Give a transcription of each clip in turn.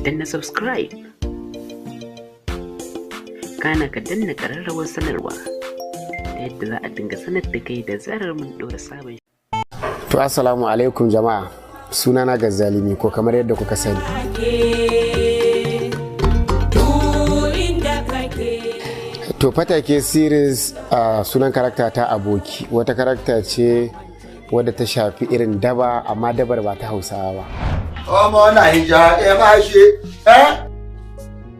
danna subscribe, kana ka danna ƙararrawar sanarwa ta yadda za a dinga sanar da kai da zarar mun ɗora sabon. To assalamu alaikum jama'a, sunana Gazzalimi ko kamar yadda kuka sani. To Fatake series sunan karakta ta Aboki, wata karakta ce wadda ta shafi irin daba amma dabar ba ta Hausawa ba. Ọmọ Naija ẹ máa ṣe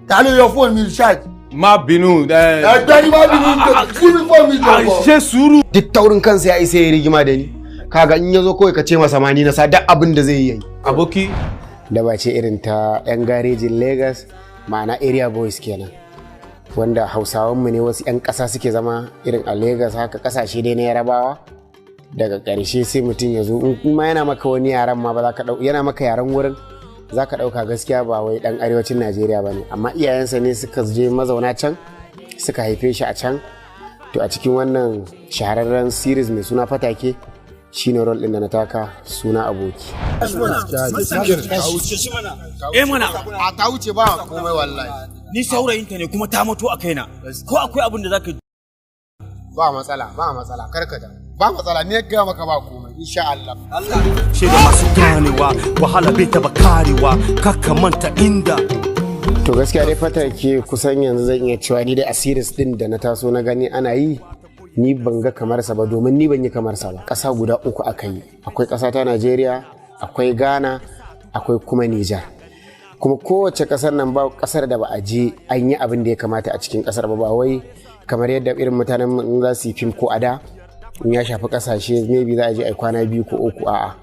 ta ló yọ fóònù mi ṣáàtì. Má bínú ẹgbẹ́ ni má bínú fún mi fóònù mi jọ̀bọ̀. ṣe sùúrù. Duk taurin kansa ya isa ya rigima da ni. Kaga in yazo kawai ka ce masa mani na sa duk abin da zai yi. Aboki Daba ce irin ta yan garejin Lagos, ma'ana area boys kenan. Wanda Hausawanmu ne wasu 'yan ƙasa suke zama irin a Lagos haka ƙasashe dai na Yarabawa. Daga ƙarshe sai mutum ya zo in ma yana maka wani yaran ma ba za ka yana maka yaran wurin za ka ɗauka gaskiya ba wai ɗan arewacin Najeriya ba ne, amma iyayensa ne suka je mazauna can suka haife shi a can. To a cikin wannan shahararren series mai suna Fatake shine role ɗin da na taka, suna Aboki. Mana A ta wuce ba komai wallahi. ni saurayinta ne kuma ta mutu a kaina, ko akwai abin da zaka Ba matsala karkata. Ba matsala ne ga maka ba komai insha Allah. shaida masu ganewa wahala bai taba karewa kakka manta inda. To gaskiya dai Fatake kusan yanzu zan iya cewa ni dai a series ɗin da na taso na gani ana yi, ni ban ga kamar sa ba domin ni ban yi kamar sa ba. Ƙasa guda uku aka yi, akwai ƙasa ta Najeriya, akwai Ghana, akwai kuma Nijar. Kuma kowace ƙasar nan ba ƙasar da ba a je an yi abin da ya kamata a cikin ƙasar ba wai kamar yadda irin mutanen in za su yi fim ko ada in ya shafi ƙasashe maybe za a je a kwana 2 ko 3, a'a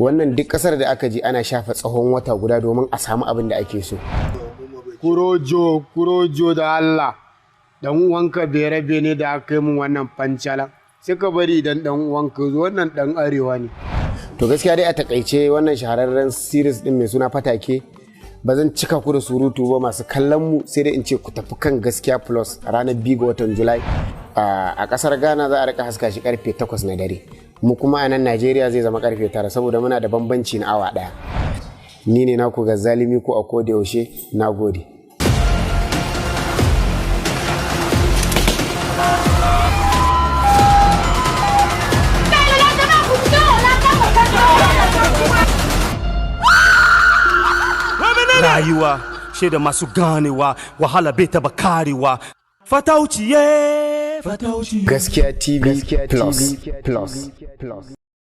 wannan duk ƙasar da aka je ana shafa tsawon wata guda domin a samu abin da ake so. Kurojo da Allah, dan uwanka bai rabe ne da aka yi min wannan fancala, sai ka bari dan uwanka zo, wannan dan arewa ne. To gaskiya dai a takaice wannan shahararren series din mai suna Fatake ba zan cika ku da surutu ba masu kallon mu, sai dai in ce ku tafi kan Gaskiya Plus a ranar 2 ga watan Julai a kasar Ghana za a rika haska shi karfe 8 na dare, mu kuma a nan Najeriya zai zama karfe 9 saboda muna da bambanci na awa daya. Ni ne naku Gazzalimi ko a koda yaushe, nagode. Rayuwa shaida masu ganewa wahala bai taba karewa. Fatauci Gaskiya TV Plus.